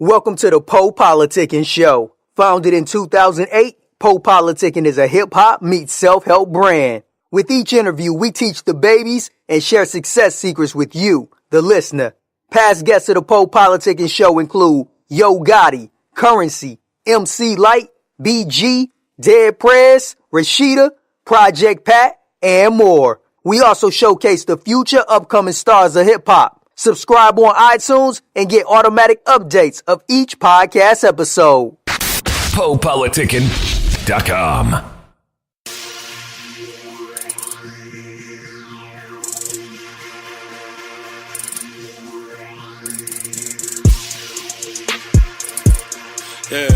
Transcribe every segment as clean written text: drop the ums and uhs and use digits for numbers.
Welcome to the PoPolitickin show. Founded in 2008, PoPolitickin is a hip-hop meets self-help brand. With each interview, we teach the babies and share success secrets with you, the listener. Past guests of the PoPolitickin show include Yo Gotti, Currency, MC Light, BG, Dead Prez, Rashida, Project Pat, and more. We also showcase the future upcoming stars of hip-hop. Subscribe on iTunes and get automatic updates of each podcast episode. PoPolitickin.com. Yeah.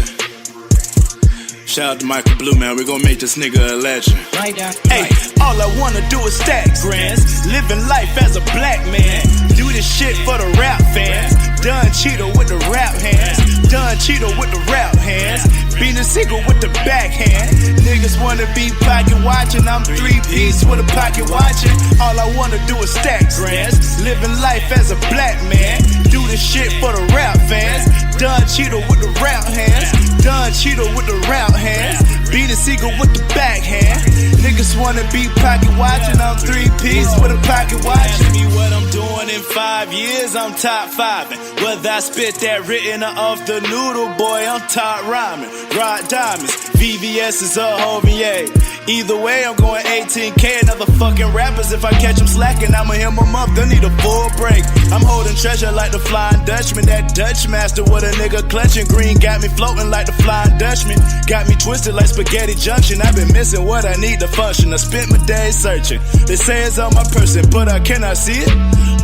Shout out to Michael Blue, man. We're gonna make this nigga a legend. Right down. Hey, all I wanna do is stack grands. Living life as a black man. Do this shit for the rap fans. Done Cheeto with the rap hands. Done Cheeto with the rap hands. Being a single with the backhand. Niggas wanna be pocket watching. I'm 3-piece with a pocket watching. All I wanna do is stack grands. Living life as a black man. Do this shit for the rap fans. Done Cheeto with the rap hands. Done Cheeto with the rap hands. Being a single with the backhand. Niggas wanna be pocket watching. I'm 3-piece with a pocket watching. Me what I'm doing in 5 years, I'm top 5. Whether I spit that written or off the noodle, boy, I'm top rhyming. Rock diamonds, VVS is a homie, yeah. Either way, I'm going 18K. Another fucking rappers, if I catch them slacking, I'ma hem them up, they need a full break. I'm holding treasure like the Flying Dutchman. That Dutch master with a nigga clutching. Green got me floating like the Flying Dutchman. Got me twisted like Spaghetti Junction. I've been missing what I need to function. I spent my days searching. They say it's on my person, but I cannot see it.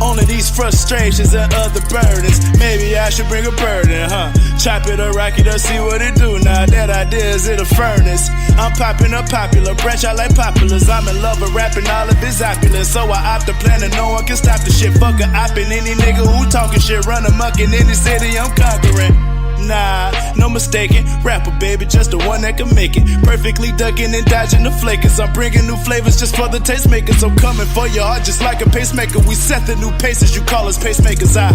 Only these frustrations and other burdens. Maybe I should bring a bird in, huh? Chop it or rock it or see what it do. Now that idea is in a furnace. I'm popping up popular, branch out like populars. I'm in love with rapping all of this opulence. So I opt the plan and no one can stop the shit. Fuck a oppin', any nigga who talking shit. Run amok in any city I'm conquering. Nah, no mistaking. Rapper, baby, just the one that can make it. Perfectly ducking and dodging the flakers. I'm bringing new flavors just for the tastemakers. I'm coming for your heart just like a pacemaker. We set the new paces, you call us pacemakers. I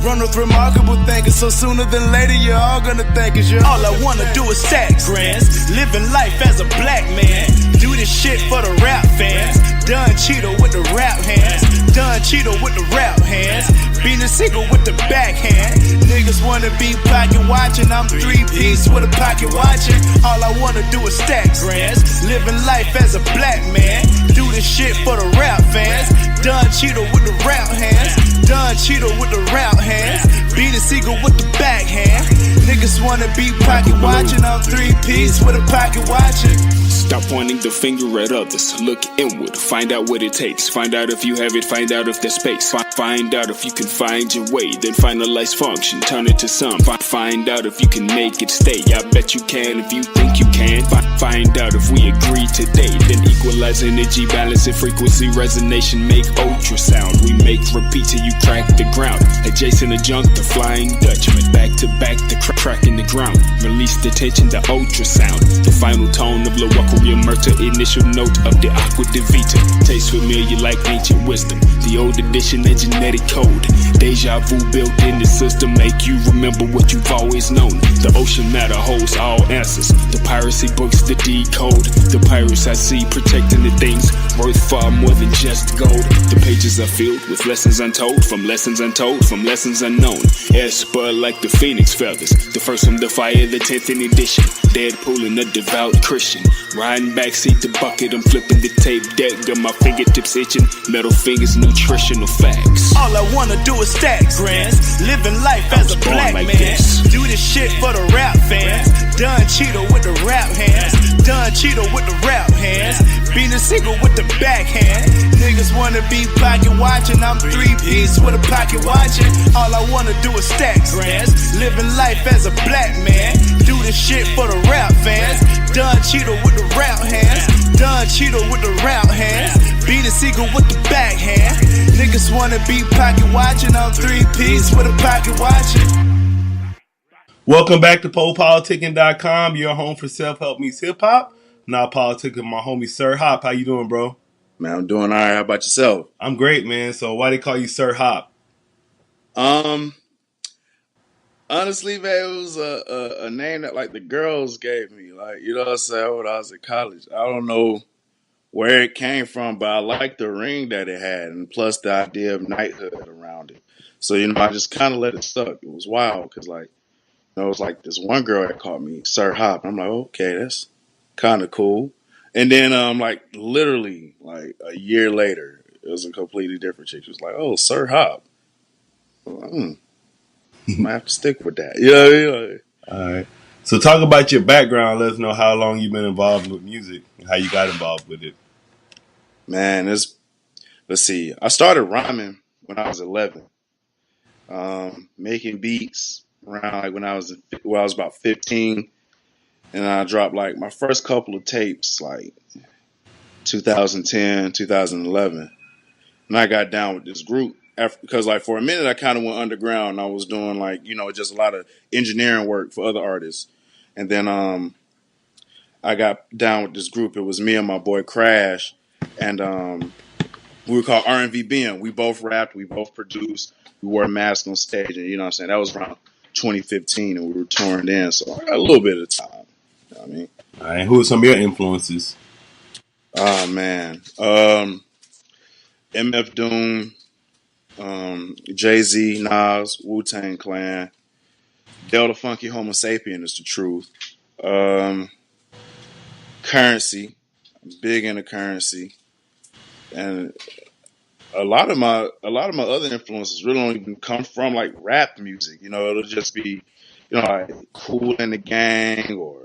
run with remarkable thinkers, so sooner than later you're all gonna thank us. All I wanna do is stack grands. Living life as a black man. Do this shit for the rap fans. Done Cheeto with the rap hands. Done Cheeto with the rap hands. Being a single with the backhand. Niggas wanna be pocket watching. I'm 3-piece with a pocket watching. All I wanna do is stack grands. Living life as a black man. Do this shit for the rap fans. Done Cheeto with the rap hands. Done Cheeto with the rap hands. Being a single with the backhand. Niggas wanna be pocket watching. I'm 3-piece with a pocket watching. Stop pointing the finger at others. Look inward. Find out what it takes. Find out if you have it. Find out if there's space. Find out if you can find your way. Then finalize function. Turn it to some. Find out if you can make it stay. I bet you can if you think you can. Find out if we agree today. Then equalize energy, balance and frequency. Resonation, make ultrasound. We make repeat till you crack the ground. Adjacent to junk, the Flying Dutchman. Back to back, the crack in the ground. Release the tension, the ultrasound. The final tone of Lowakuria Murta. Initial note of the Aqua Divita. Taste familiar like ancient wisdom. The old edition, the genetic code. Deja vu built in the system. Make you remember what you've always known. The ocean matter holds all answers. The piracy books, the decode. The pirates I see protecting the things worth far more than just gold. The pages are filled with lessons untold. From lessons untold, from lessons unknown. Esper like the phoenix feathers. The first from the fire, the 10th in edition. Deadpool and a devout Christian. Riding backseat the bucket, I'm flipping the tape deck. Got my fingertips itching. Metal fingers, nutritional facts. All I wanna do is stack grands. Living life as a black like man. this. Do this shit for the rap fans. Done Cheeto with the rap hands. Done Cheeto with the rap hands. Being a single with the backhand. Niggas wanna be pocket watching. I'm 3-piece with a pocket watching. All I wanna do is stack grands. Living life as a black man. Do this shit for the rap fans. Done Cheeto with the rap hands. Done Cheeto with the rap hands. Being a single with the backhand. Niggas wanna be pocket watching. I'm 3-piece with a pocket watching. Welcome back to PoPolitickin.com, your home for self-help meets hip-hop. Now politicking my homie Sir Hop. How you doing, bro? Man, I'm doing all right. How about yourself? I'm great, man. So why they call you Sir Hop? Honestly, man, it was a name that like the girls gave me. Like, you know what I'm saying? When I was in college, I don't know where it came from, but I liked the ring that it had, and plus the idea of knighthood around it. So I just kind of let it stuck. It was wild because like it was like this one girl that called me Sir Hop. I'm like, okay, that's kind of cool. And then like literally like a year later, it was a completely different chick. She was like, oh, Sir Hop. Might have to stick with that. Yeah. All right. So talk about your background. Let us know how long you've been involved with music and how you got involved with it. Man, let's see. I started rhyming when I was 11. Making beats around like when I was about 15, and I dropped like my first couple of tapes like 2010, 2011, and I got down with this group because like for a minute I kind of went underground. And I was doing like just a lot of engineering work for other artists, and then I got down with this group. It was me and my boy Crash, and we were called RMVBM. We both rapped, we both produced, we wore masks on stage, and you know what I'm saying? That was around 2015, and we were touring then, so I got a little bit of time. You know what I mean? All right. Who are some of your influences? Oh, man. MF Doom, Jay-Z, Nas, Wu-Tang Clan, Delta Funky Homo Sapien is the truth. Currency, I'm big into Currency. And a lot of my other influences really don't even come from like rap music. It'll just be, like Cool and the Gang or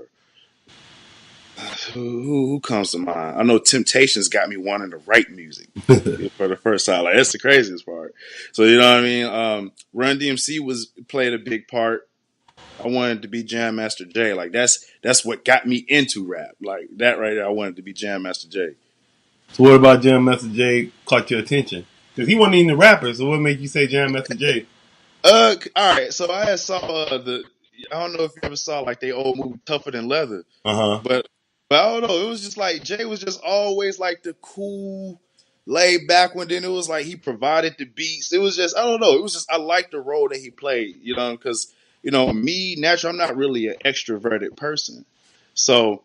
who comes to mind? I know Temptations got me wanting to write music for the first time. Like that's the craziest part. So you know what I mean? Run DMC played a big part. I wanted to be Jam Master Jay. Like that's what got me into rap. Like that right there. I wanted to be Jam Master Jay. So what about Jam Master Jay caught your attention? Because he wasn't even a rapper, so what made you say Jam Master Jay? All right. So I saw I don't know if you ever saw like the old movie Tougher Than Leather, Uh-huh. but I don't know. It was just like Jay was just always like the cool, laid back one. Then it was like he provided the beats. It was just I don't know. It was just I liked the role that he played. Because me naturally I'm not really an extroverted person, so.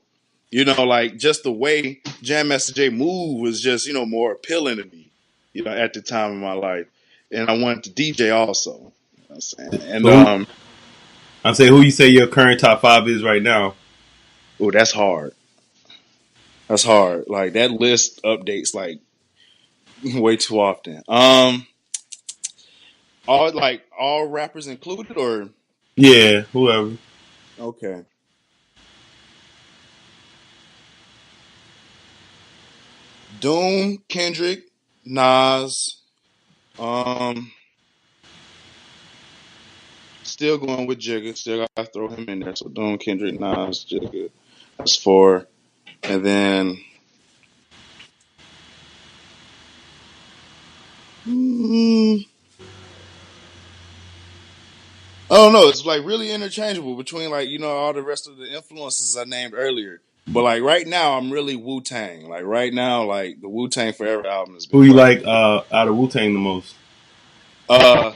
Like just the way Jam Master Jay moved was just, more appealing to me, at the time of my life. And I wanted to DJ also. You know what I'm saying? And So I'm saying who you say your current top 5 is right now. oh, that's hard. That's hard. Like that list updates like way too often. All rappers included or Yeah, whoever. okay. Doom, Kendrick, Nas, still going with Jigga. Still gotta throw him in there. So Doom, Kendrick, Nas, Jigga. That's 4. And then I don't know. It's like really interchangeable between like all the rest of the influences I named earlier. But like right now, I'm really Wu Tang. Like right now, like the Wu Tang Forever album has been Who you fucking. like out of Wu-Tang the most? Uh,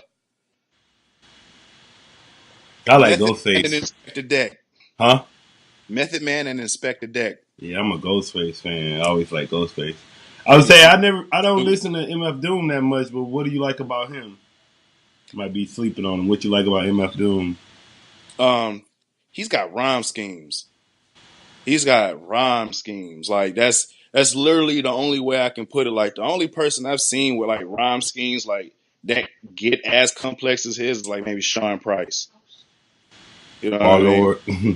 I like Method Man and Ghostface. Inspector Deck. Huh? Method Man and Inspector Deck. Yeah, I'm a Ghostface fan. I always like Ghostface. I would say I don't listen to MF Doom that much, but what do you like about him? Might be sleeping on him. What you like about MF Doom? He's got rhyme schemes. He's got rhyme schemes. Like that's literally the only way I can put it. Like the only person I've seen with like rhyme schemes like that get as complex as his is like maybe Sean Price. You know what I mean? Allure. You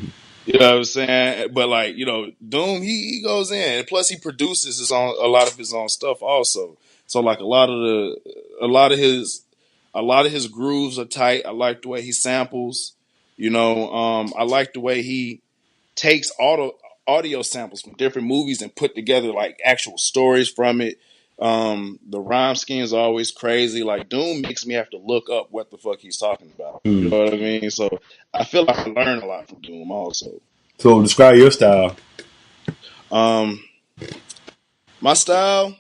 know what I'm saying? But like, Doom, he goes in. And plus he produces a lot of his own stuff also. So like a lot of his grooves are tight. I like the way he samples. I like the way he takes audio samples from different movies and put together like actual stories from it. The rhyme scheme is always crazy. Like Doom makes me have to look up what the fuck he's talking about. You know what I mean? So I feel like I learn a lot from Doom also. So describe your style. My style.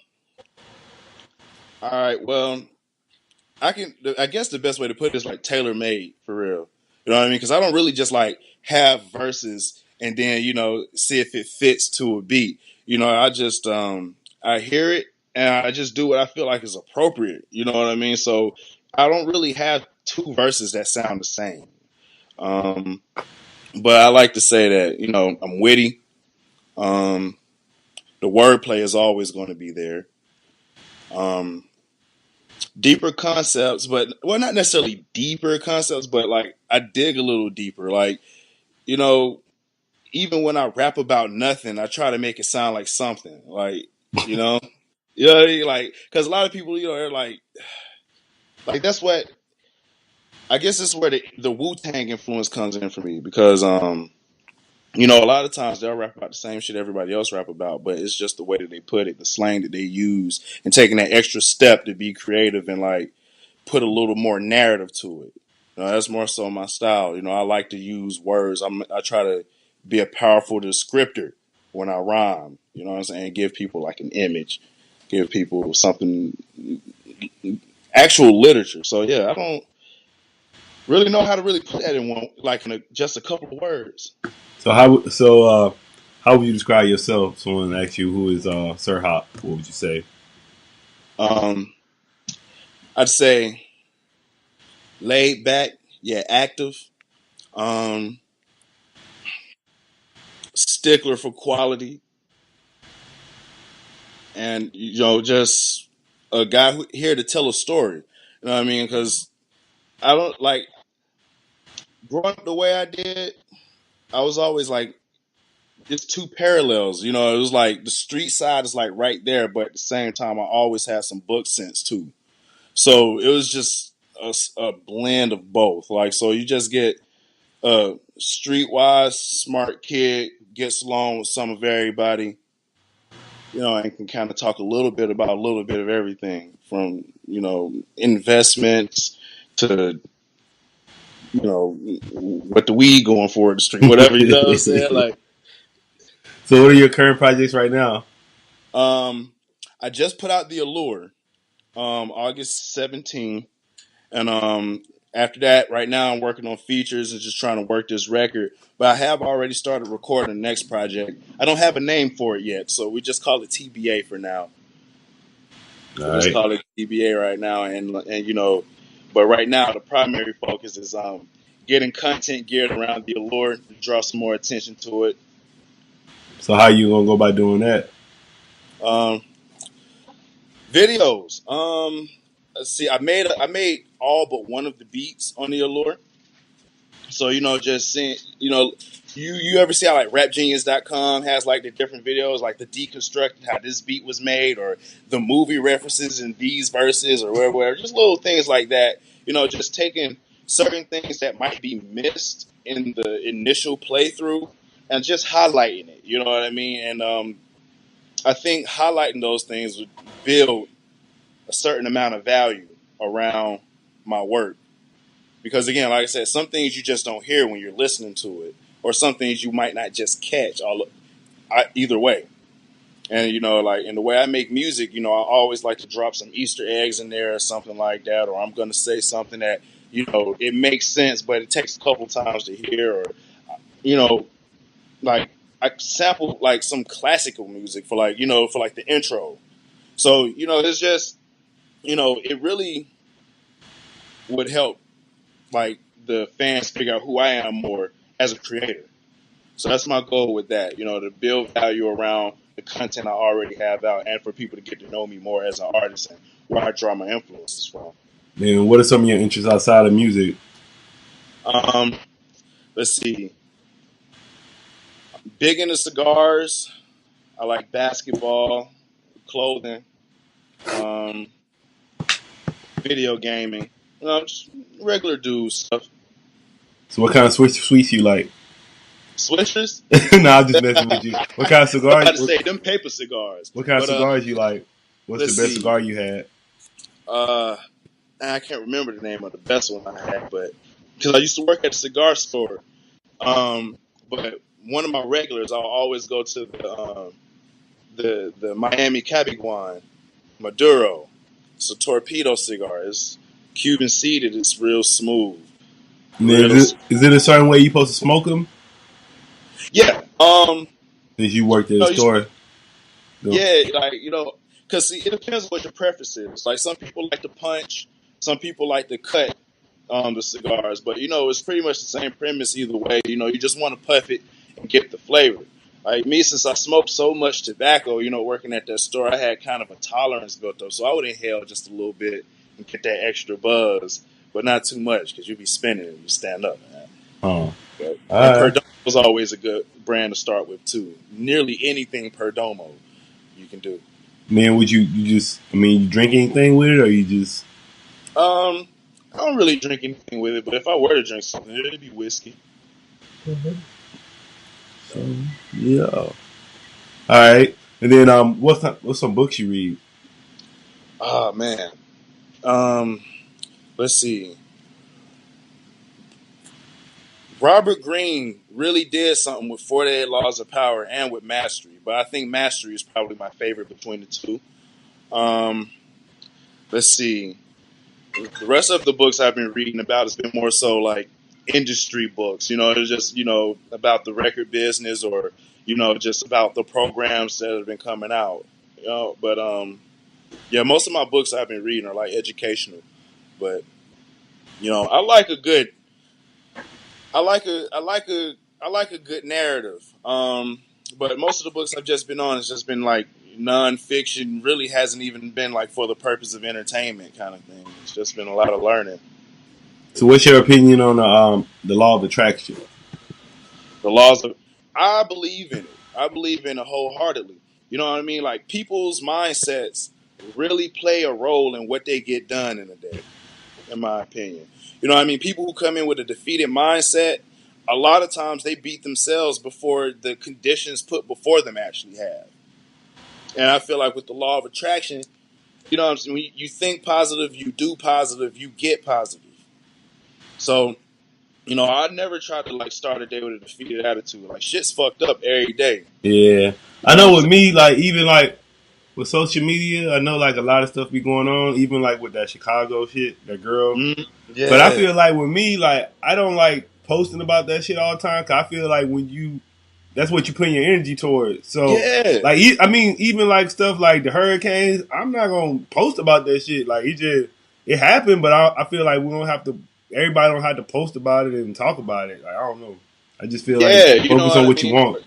All right. Well, I guess the best way to put it is like tailor made for real. You know what I mean? Because I don't really just like have verses and then, you know, see if it fits to a beat. You know, I just I hear it and I just do what I feel like is appropriate. You know what I mean? So I don't really have two verses that sound the same. But I like to say that, you know, I'm witty. The wordplay is always going to be there. Deeper concepts, but well, not necessarily deeper concepts, but like I dig a little deeper. Like, you know, even when I rap about nothing, I try to make it sound like something. Like, you know, like because a lot of people, you know, they're like that's what I guess this is where the Wu-Tang influence comes in for me because you know, a lot of times they'll rap about the same shit everybody else rap about, but it's just the way that they put it, the slang that they use, and taking that extra step to be creative and like put a little more narrative to it. You know, that's more so my style. You know, I like to use words. I try to be a powerful descriptor when I rhyme. You know what I'm saying? Give people like an image, give people something, actual literature. So yeah, I don't really know how to really put that in one, like in just a couple of words. So how would you describe yourself? Someone asks you who is Sir Hop. What would you say? Um, I'd say laid back, yeah, active, um, stickler for quality, and you know, just a guy here to tell a story. You know what I mean? Because I don't like growing up the way I did. I was always like just two parallels. You know, it was like the street side is like right there, but at the same time, I always had some book sense too. So it was just a blend of both. Like, so you just get a streetwise smart kid gets along with some of everybody, you know, and can kind of talk a little bit about a little bit of everything from, you know, investments to, you know, what the weed going for at the street, whatever, you know what I'm saying? Like, So what are your current projects right now? I just put out the Allure, August 17th. And after that, right now I'm working on features and just trying to work this record. But I have already started recording the next project. I don't have a name for it yet, so we just call it TBA for now. All We just right. call it TBA right now, and you know, but right now the primary focus is getting content geared around the Allure to draw some more attention to it. So how you gonna go about doing that? Um, videos. Let's see. I made all but one of the beats on the Allure. So, you know, just seeing, you know, you ever see how like rapgenius.com has like the different videos, like the deconstruct how this beat was made or the movie references in these verses or whatever, just little things like that, you know, just taking certain things that might be missed in the initial playthrough and just highlighting it, you know what I mean? And I think highlighting those things would build a certain amount of value around my work. Because again, like I said, some things you just don't hear when you're listening to it, or some things you might not just catch either way. And you know, like in the way I make music, you know, I always like to drop some Easter eggs in there or something like that, or I'm going to say something that, you know, it makes sense, but it takes a couple times to hear, or you know, like I sample like some classical music for like, you know, for like the intro. So you know, it's just, you know, it really would help like the fans figure out who I am more as a creator. So that's my goal with that, you know, to build value around the content I already have out and for people to get to know me more as an artist and where I draw my influences from. And what are some of your interests outside of music? Um, let's see. Big into cigars. I like basketball, clothing, um, video gaming. You know, just regular dude stuff. So what kind of sweets you like? Swishers? No, I'm just messing with you. What kind of I'm about to cigars? say them paper cigars. What kind of But cigars you like? What's the let's best see. cigar you had? I can't remember the name of the best one I had, but because I used to work at a cigar store. But one of my regulars, I'll always go to the Miami Cabiguan Maduro. It's a torpedo cigar. It's Cuban seeded. It's real smooth. Then is it a certain way you supposed to smoke them? Yeah. Since you worked at No, a store. No. yeah, like because it depends on what your preference is. Like some people like to punch, some people like to cut the cigars, but it's pretty much the same premise either way. You just want to puff it and get the flavor. Like me, since I smoked so much tobacco, working at that store, I had kind of a tolerance built up, so I would inhale just a little bit and get that extra buzz, but not too much because you'd be spinning and you stand up, man. Oh. And Perdomo was always a good brand to start with too. Nearly anything Perdomo you can do. Man, would you just? I mean, you drink anything with it, or you just? I don't really drink anything with it, but if I were to drink something, it'd be whiskey. So yeah. All right, and then what's some books you read? Oh man. Let's see. Robert Greene really did something with 48 Laws of Power and with Mastery, but I think Mastery is probably my favorite between the two. Let's see. The rest of the books I've been reading about has been more so like industry books. It's just about the record business or just about the programs that have been coming out. But yeah, most of my books I've been reading are like educational. But I like a good narrative. But most of the books I've just been on has just been like nonfiction. Really hasn't even been like for the purpose of entertainment kind of thing. It's just been a lot of learning. So, what's your opinion on the law of attraction? I believe in it. I believe in it wholeheartedly. You know what I mean? Like people's mindsets really play a role in what they get done in a day, in my opinion. You know what I mean? People who come in with a defeated mindset, a lot of times they beat themselves before the conditions put before them actually have. And I feel like with the law of attraction, what I'm saying? When you think positive, you do positive, you get positive. So, I never try to like start a day with a defeated attitude. Like shit's fucked up every day. Yeah, I know with me, like even like with social media, I know like a lot of stuff be going on, even like with that Chicago shit, that girl. Yeah. But I feel like with me, like I don't like posting about that shit all the time. Cause I feel like that's what you put your energy towards. So, like, I mean, even like stuff like the hurricanes, I'm not gonna post about that shit. Like, it happened, but I feel like everybody don't have to post about it and talk about it. Like, I don't know. I just feel like focus on what you want.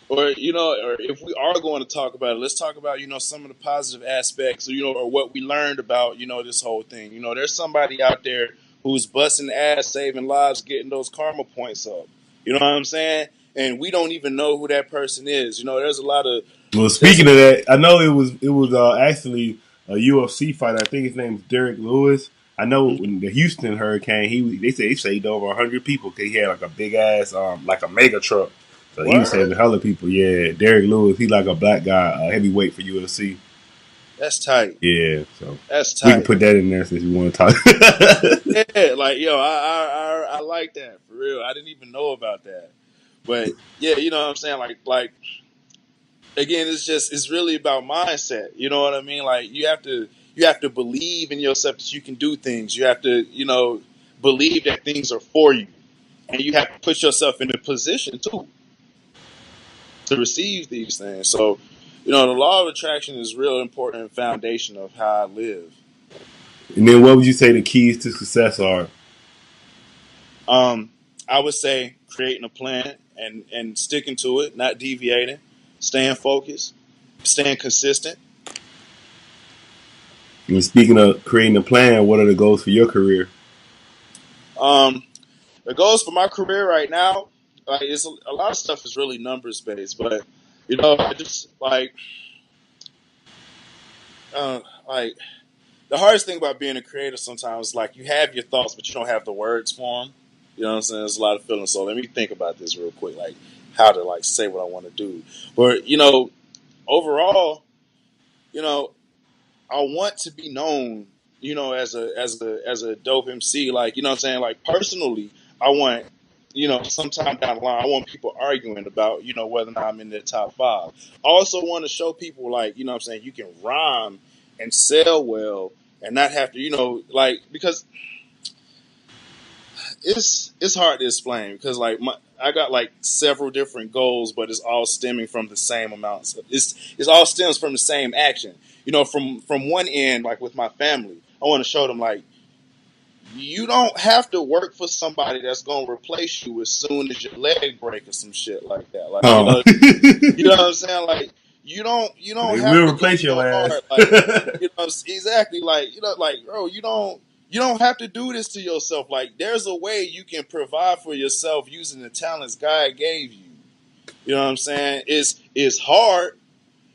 Or if we are going to talk about it, let's talk about some of the positive aspects, or what we learned about this whole thing. There's somebody out there who's busting ass, saving lives, getting those karma points up. You know what I'm saying? And we don't even know who that person is. There's a lot of. Well, speaking of that, I know it was actually a UFC fighter. I think his name is Derek Lewis. I know when the Houston hurricane, they say he saved over 100 people because he had like a big ass, like a mega truck. So he was saving hella people. Yeah, Derek Lewis, he like a black guy, heavyweight for UFC. That's tight. Yeah, so that's tight. We can put that in there since we want to talk. Yeah, like I like that for real. I didn't even know about that, but yeah, you know what I'm saying. Like again, it's really about mindset. You know what I mean? Like you have to believe in yourself that you can do things. You have to believe that things are for you, and you have to put yourself in a position too to receive these things. So, the law of attraction is real important foundation of how I live. And then what would you say the keys to success are? I would say creating a plan and sticking to it, not deviating, staying focused, staying consistent. And speaking of creating a plan, what are the goals for your career? The goals for my career right now, like it's a lot of stuff is really numbers based, but I just like the hardest thing about being a creator sometimes is like you have your thoughts, but you don't have the words for them. You know what I'm saying? There's a lot of feelings. So let me think about this real quick, like how to like say what I want to do. But overall, I want to be known, as a dope MC. Like, what I'm saying? Like personally, I want, sometime down the line, I want people arguing about, whether or not I'm in their top 5. I also want to show people like, what I'm saying, you can rhyme and sell well and not have to, like, because it's hard to explain because like I got like several different goals, but it's all stemming from the same amounts. It's all stems from the same action. You know, from one end, like with my family, I want to show them like you don't have to work for somebody that's gonna replace you as soon as your leg break or some shit like that. Like you know what I'm saying? Like you don't they have will to replace go your hard. ass. Like you know exactly. Like like bro, you don't have to do this to yourself. Like there's a way you can provide for yourself using the talents God gave you. You know what I'm saying? It's hard.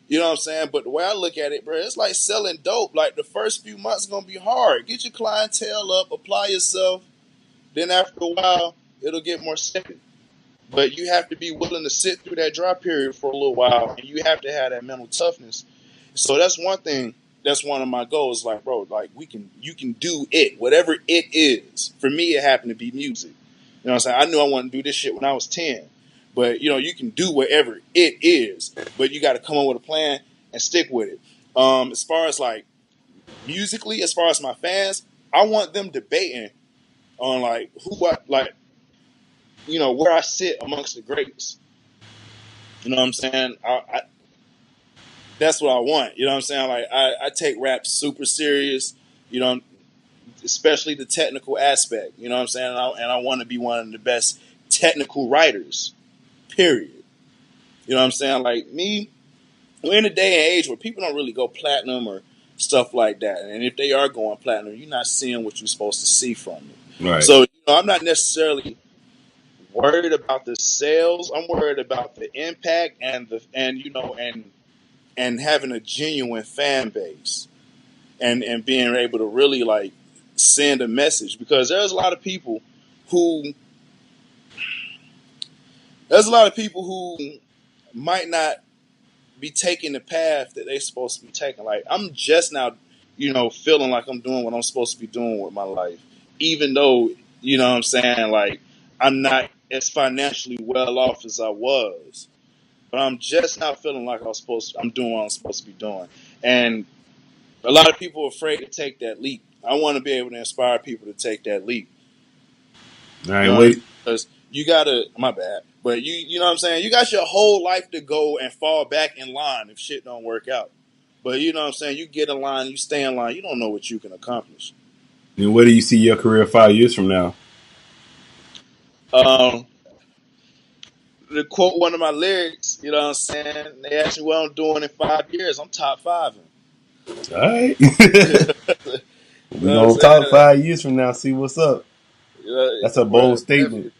You know what I'm saying? But the way I look at it, bro, it's like selling dope. Like the first few months are gonna be hard. Get your clientele up, apply yourself. Then after a while, it'll get more steady. But you have to be willing to sit through that dry period for a little while, and you have to have that mental toughness. So that's one thing. That's one of my goals. Like, bro, like you can do it, whatever it is. For me, it happened to be music. You know what I'm saying? I knew I wanted to do this shit when I was 10. But, you know, you can do whatever it is, but you got to come up with a plan and stick with it. As far as like musically, as far as my fans, I want them debating on like who I like, you know, where I sit amongst the greats. You know what I'm saying? That's what I want. You know what I'm saying? Like I take rap super serious, you know, especially the technical aspect. You know what I'm saying? And I want to be one of the best technical writers. Period. You know what I'm saying? Like me, we're in a day and age where people don't really go platinum or stuff like that. And if they are going platinum, you're not seeing what you're supposed to see from it. Right. So, you know, I'm not necessarily worried about the sales. I'm worried about the impact and having a genuine fan base and being able to really like send a message, because there's a lot of people who might not be taking the path that they're supposed to be taking. Like I'm just now, you know, feeling like I'm doing what I'm supposed to be doing with my life, even though, you know what I'm saying, like I'm not as financially well off as I was, but I'm just now feeling like I'm doing what I'm supposed to be doing. And a lot of people are afraid to take that leap. I want to be able to inspire people to take that leap. All right, wait. Because you gotta, my bad, but you know what I'm saying? You got your whole life to go and fall back in line if shit don't work out. But you know what I'm saying? You get in line, you stay in line, you don't know what you can accomplish. And where do you see your career 5 years from now? To quote one of my lyrics, you know what I'm saying? They asked me what I'm doing in 5 years. I'm top 5. All right. We're going to talk 5 years from now, see what's up. That's a bold statement.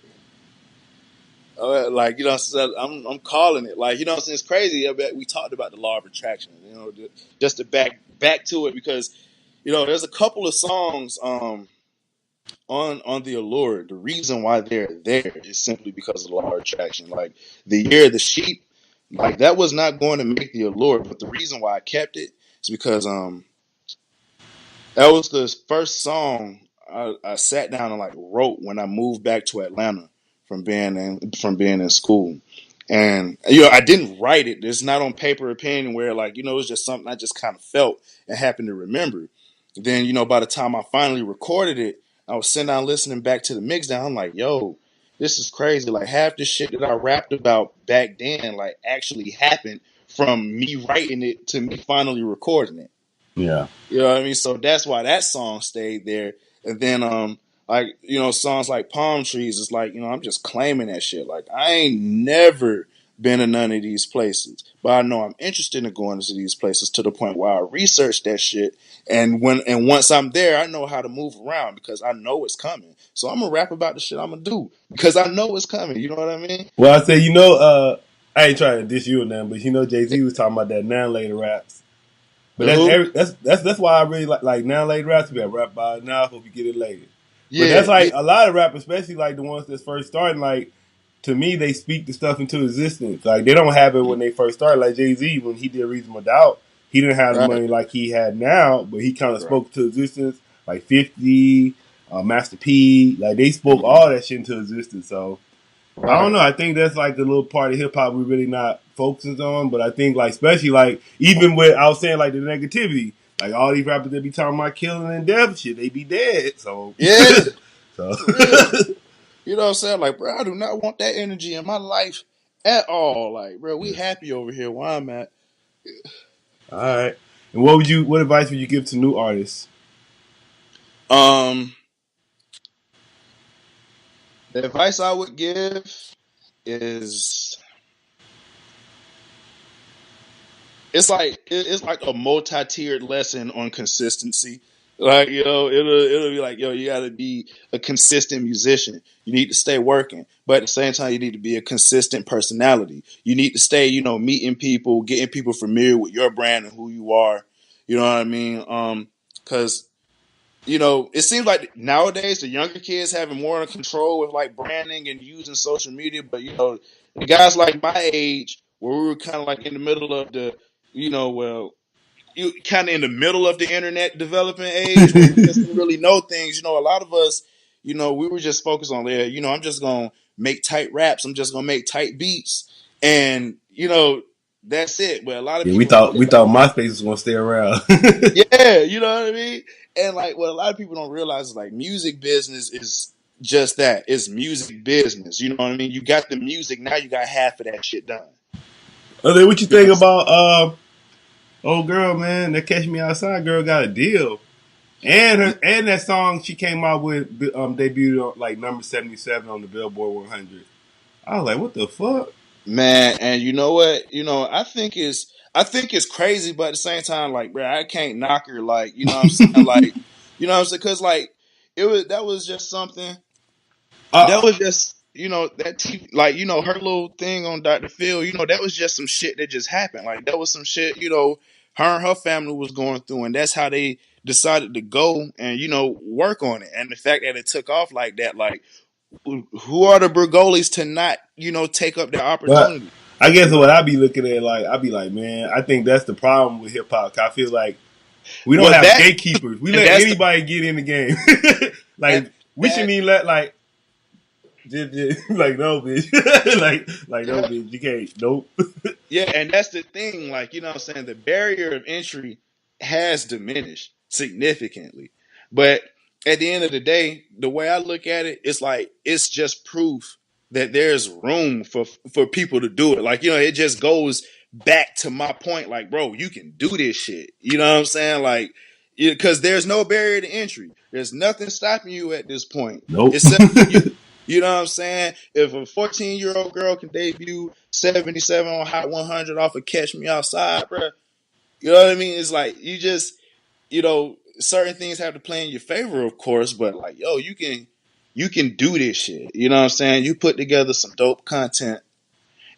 Like, you know, I'm calling it. Like, you know, it's crazy. We talked about the law of attraction, you know, just to back to it, because, you know, there's a couple of songs on the Allure. The reason why they're there is simply because of the law of attraction. Like the Year of the Sheep, like that was not going to make the Allure, but the reason why I kept it is because that was the first song I sat down and like wrote when I moved back to Atlanta from being in school. And, you know, I didn't write it. It's not on paper or pen where, like, you know, it's just something I just kind of felt and happened to remember. Then, you know, by the time I finally recorded it, I was sitting down listening back to the mix down. I'm like, yo, this is crazy. Like half the shit that I rapped about back then, like actually happened from me writing it to me finally recording it. Yeah. You know what I mean? So that's why that song stayed there. And then, like, you know, songs like Palm Trees, it's like, you know, I'm just claiming that shit. Like, I ain't never been to none of these places, but I know I'm interested in going to these places to the point where I research that shit. And once I'm there, I know how to move around because I know it's coming. So I'm gonna rap about the shit I'm gonna do because I know it's coming. You know what I mean? Well, I say, you know, I ain't trying to diss you or nothing, but you know, Jay-Z was talking about that now later raps. But that's why I really like now later raps. We rap by it now, hope you get it later. Yeah, but that's like a lot of rap, especially like the ones that's first starting. Like to me, they speak the stuff into existence. Like they don't have it when they first started. Like Jay-Z, when he did Reasonable Doubt, he didn't have the money like he had now, but he kind of spoke to existence. Like 50, Master P, like they spoke all that shit into existence. So I don't know. I think that's like the little part of hip hop we're really not focusing on. But I think like especially like even with I was saying like the negativity, like all these rappers that be talking about killing and death shit, they be dead. So yeah. so You know what I'm saying? Like, bro, I do not want that energy in my life at all. Like, bro, we happy over here where I'm at. All right. And what advice would you give to new artists? The advice I would give is it's like a multi-tiered lesson on consistency. Like, it'll be like, you gotta be a consistent musician. You need to stay working, but at the same time, you need to be a consistent personality. You need to stay, meeting people, getting people familiar with your brand and who you are. You know what I mean? Because it seems like nowadays the younger kids having more control with like branding and using social media. But the guys like my age, where we were kind of like in the middle of the, you kind of in the middle of the internet developing age, where we just didn't really know things. A lot of us, we were just focused on there. I'm just gonna make tight raps. I'm just gonna make tight beats, and that's it. But a lot of Yeah, we people thought MySpace was gonna stay around. yeah, you know what I mean? And like what a lot of people don't realize is like music business is just that. It's music business. You know what I mean? You got the music, now you got half of that shit done. Then what you think about old girl, man? That Catch Me Outside girl got a deal. And that song she came out with debuted on like number 77 on the Billboard 100. I was like, what the fuck? Man, and you know what? I think it's crazy, but at the same time, like, bro, I can't knock her. Like, you know what I'm saying? Like, you know what I'm saying? Because like, that was just something. That was just that TV, like her little thing on Dr. Phil. That was just some shit that just happened. Like that was some shit. Her and her family was going through, and that's how they decided to go and work on it. And the fact that it took off like that, like who are the Bergolis to not take up their opportunity? But I guess what I be looking at, like, I be like, man, I think that's the problem with hip hop. I feel like we don't have gatekeepers. We let anybody get in the game. Like we shouldn't even let like no bitch. like no bitch. You can't. Nope. Yeah, and that's the thing. Like, what I'm saying? The barrier of entry has diminished significantly. But at the end of the day, the way I look at it, it's like it's just proof that there's room for people to do it. Like, it just goes back to my point. Like, bro, you can do this shit. You know what I'm saying? Like, because there's no barrier to entry. There's nothing stopping you at this point. Nope. Except for you. You know what I'm saying? If a 14-year-old girl can debut 77 on Hot 100 off of Catch Me Outside, bro, you know what I mean? It's like you just, certain things have to play in your favor, of course, but like, you can do this shit. You know what I'm saying? You put together some dope content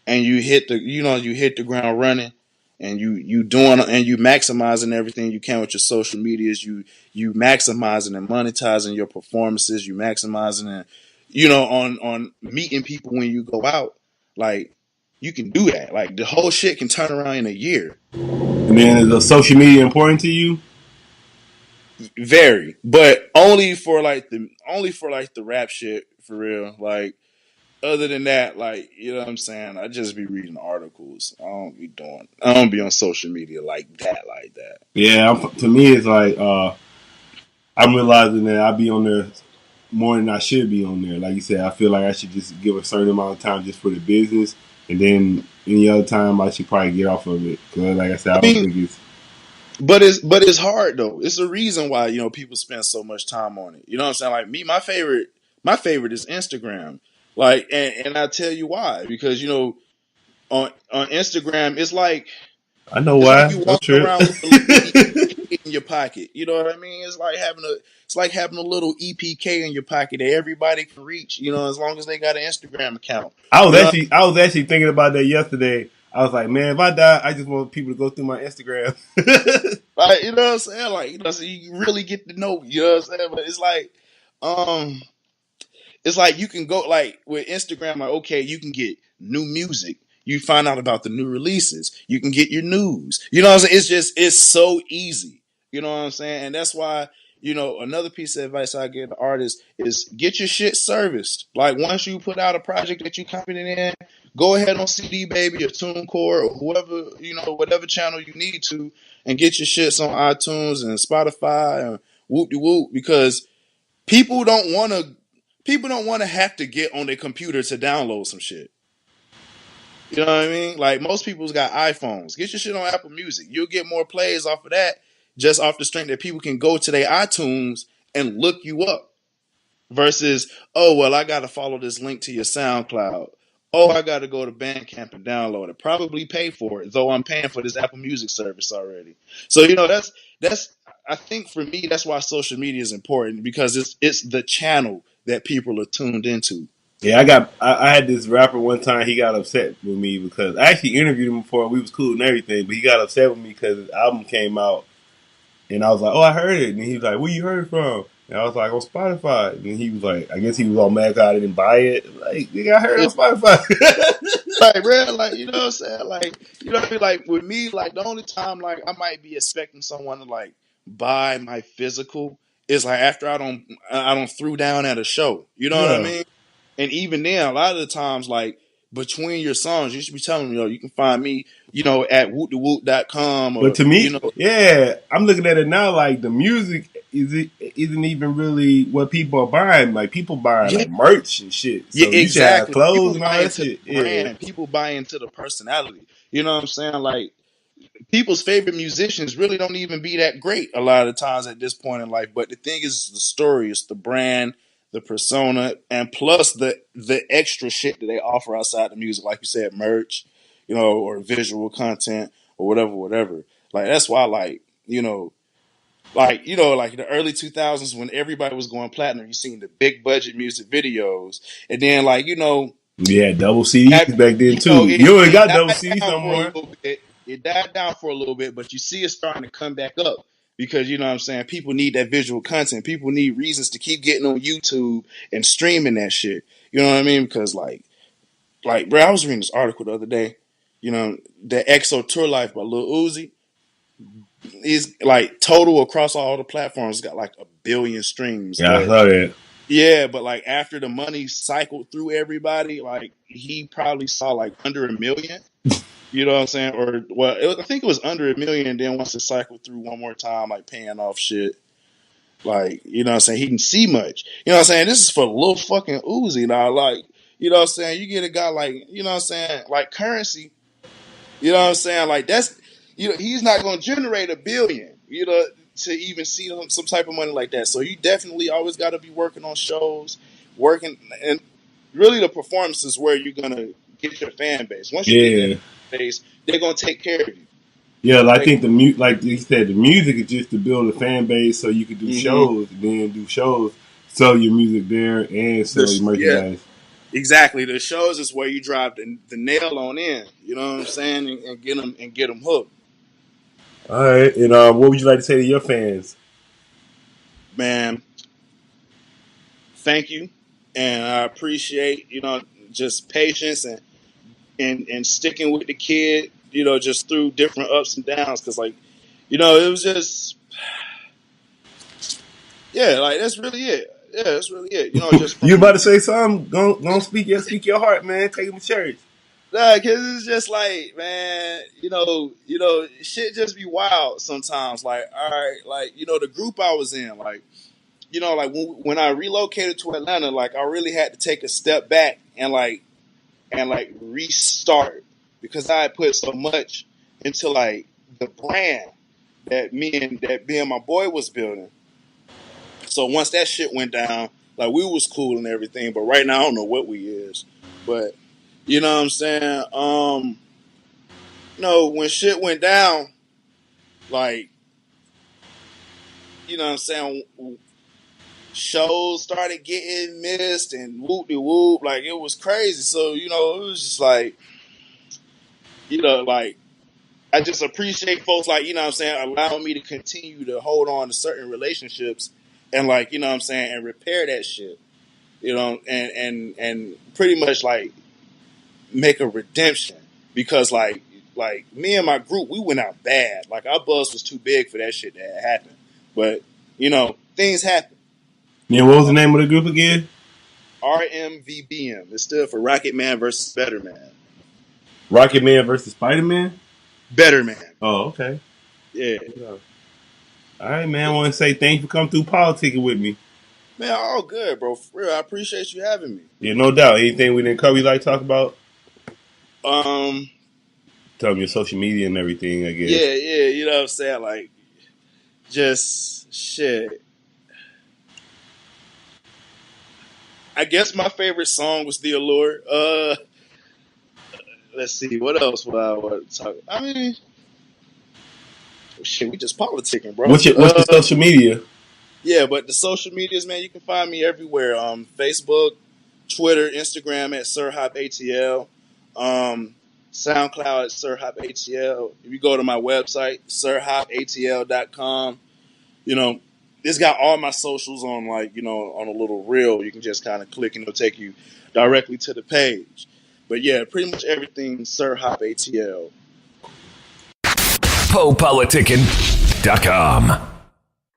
and you hit the ground running. And you doing and you maximizing everything you can with your social medias. You maximizing and monetizing your performances. You maximizing and on meeting people when you go out. Like you can do that. Like the whole shit can turn around in a year. And then is social media important to you? Very, but only for the rap shit for real. Like other than that, like, what I'm saying? I just be reading articles. I don't be on social media like that. Yeah, to me, it's like I'm realizing that I be on there more than I should be on there. Like you said, I feel like I should just give a certain amount of time just for the business, and then any other time I should probably get off of it. Because, like I said, I don't think it's. But it's hard though. It's the reason why people spend so much time on it. You know what I'm saying? Like me, my favorite is Instagram. Like, and I tell you why, because on Instagram it's like I know why. like you walking around with a little EPK in your pocket. You know what I mean? It's like having a little EPK in your pocket that everybody can reach. As long as they got an Instagram account. I was actually thinking about that yesterday. I was like, man, if I die, I just want people to go through my Instagram. Like, you know what I'm saying? Like, so you really get to know. You know what I'm saying? But it's like you can go like with Instagram, like, okay, you can get new music. You find out about the new releases. You can get your news. You know what I'm saying? It's so easy. You know what I'm saying? And that's why, another piece of advice I give to artists is get your shit serviced. Like once you put out a project that you're confident in, go ahead on CD Baby or TuneCore or whoever, whatever channel you need to, and get your shits on iTunes and Spotify and whoop-de-whoop, because people don't want to people don't want to have to get on their computer to download some shit. You know what I mean? Like most people's got iPhones. Get your shit on Apple Music. You'll get more plays off of that just off the strength that people can go to their iTunes and look you up. Versus, oh, well, I got to follow this link to your SoundCloud. Oh, I got to go to Bandcamp and download it. Probably pay for it, though I'm paying for this Apple Music service already. So, you know, that's I think for me, that's why social media is important, because it's the channel that people are tuned into. Yeah, I had this rapper one time. He got upset with me because I actually interviewed him before. We was cool and everything, but he got upset with me because his album came out, and I was like, "Oh, I heard it." And he was like, "Where you heard it from?" And I was like, "On Spotify." And he was like, "I guess he was all mad because I didn't buy it." Like, nigga, I heard it on Spotify. Like, bro, like, you know what I'm saying? Like, you know what I mean? Like, with me, like, the only time, like, I might be expecting someone to, like, buy my physical is, like, after I don't threw down at a show. You know what I mean? And even then, a lot of the times, like, between your songs, you should be telling them, you can find me, at wootdewoot.com. But to me, you know, yeah, I'm looking at it now like the music isn't even really what people are buying. Like people buying like merch and shit. So yeah, exactly. You clothes People and all that shit. Brand. People buy into the personality. You know what I'm saying? Like people's favorite musicians really don't even be that great a lot of the times at this point in life. But the thing is the story, it's the brand, the persona, and plus the extra shit that they offer outside the music, like you said, merch, or visual content or whatever. Like that's why, like the early 2000s when everybody was going platinum, you seen the big budget music videos, and then yeah, double CDs back then too. You ain't got double CDs no more. It died down for a little bit, but you see it starting to come back up. Because, you know what I'm saying, people need that visual content. People need reasons to keep getting on YouTube and streaming that shit. You know what I mean? Because, like, bro, I was reading this article the other day. The EXO Tour Life by Lil Uzi is, like, total across all the platforms, got, like, 1 billion streams. Yeah, I saw that. Yeah, but, like, after the money cycled through everybody, like, he probably saw, like, under 1 million. You know what I'm saying? I think it was under 1 million, and then once it cycled through one more time, like paying off shit, like, you know what I'm saying? He didn't see much. You know what I'm saying? This is for little fucking Uzi now. Like, you know what I'm saying? You get a guy like, you know what I'm saying? Like Currency, you know what I'm saying? Like that's, he's not going to generate 1 billion, to even see some type of money like that. So you definitely always got to be working on shows, and really the performance is where you're going to get your fan base. Once you get that base, they're gonna take care of you. Yeah, I think like you said, the music is just to build a fan base so you can do shows, and then do shows, sell your music there, and sell your merchandise. Yeah, exactly. The shows is where you drive the nail on in. You know what I'm saying, and get them hooked. All right, and what would you like to say to your fans? Man, thank you, and I appreciate just patience and sticking with the kid, just through different ups and downs. Because, like, it was just, yeah, like, that's really it. Yeah, that's really it. Just you about to say something? Go speak your heart, man. Take him to church. Nah, because it's just like, man, shit just be wild sometimes. Like, all right, like, the group I was in, like, like when I relocated to Atlanta, like, I really had to take a step back and restart, because I had put so much into like the brand that me and my boy was building. So once that shit went down, like, we was cool and everything, but right now I don't know what we is. But you know what I'm saying? When shit went down, like, you know what I'm saying, shows started getting missed and whoop-de-whoop, like, it was crazy. So, it was just like, like, I just appreciate folks, like, you know what I'm saying, allowing me to continue to hold on to certain relationships and, like, you know what I'm saying, and repair that shit, and pretty much, like, make a redemption. Because, like me and my group, we went out bad. Like, our buzz was too big for that shit that happened. But, things happen. Yeah, what was the name of the group again? RMVBM. It stood for Rocket Man versus Better Man. Rocket Man versus Spider-Man? Better Man. Oh, okay. Yeah. All right, man. I want to say thanks for coming through politicking with me. Man, all good, bro. For real, I appreciate you having me. Yeah, no doubt. Anything we didn't cover you like to talk about? Tell me your social media and everything, I guess. Yeah, you know what I'm saying? Like, just shit. I guess my favorite song was The Allure. Let's see, what else would I want to talk? I mean, shit, we just politicking, bro. What's the social media? Yeah, but the social medias, man, you can find me everywhere. Facebook, Twitter, Instagram at SirHopATL, SoundCloud at SirHopATL. If you go to my website, SirHopATL.com, you know, it's got all my socials on, like, you know, on a little reel. You can just kind of click and it'll take you directly to the page. But yeah, pretty much everything SirHopATL. PoPolitickin.com.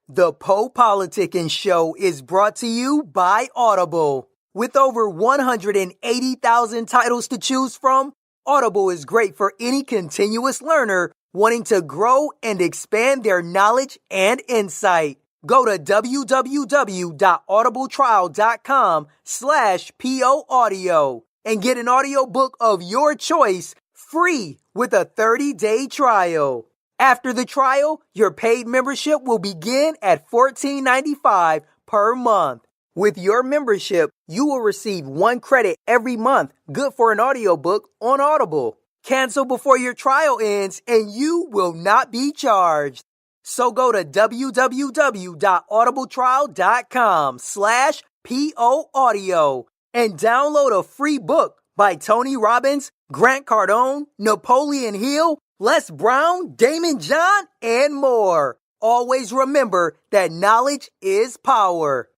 The PoPolitickin Show is brought to you by Audible. With over 180,000 titles to choose from, Audible is great for any continuous learner wanting to grow and expand their knowledge and insight. Go to www.audibletrial.com/POaudio and get an audiobook of your choice free with a 30-day trial. After the trial, your paid membership will begin at $14.95 per month. With your membership, you will receive 1 credit every month, good for an audiobook on Audible. Cancel before your trial ends and you will not be charged. So go to www.audibletrial.com/POaudio and download a free book by Tony Robbins, Grant Cardone, Napoleon Hill, Les Brown, Damon John, and more. Always remember that knowledge is power.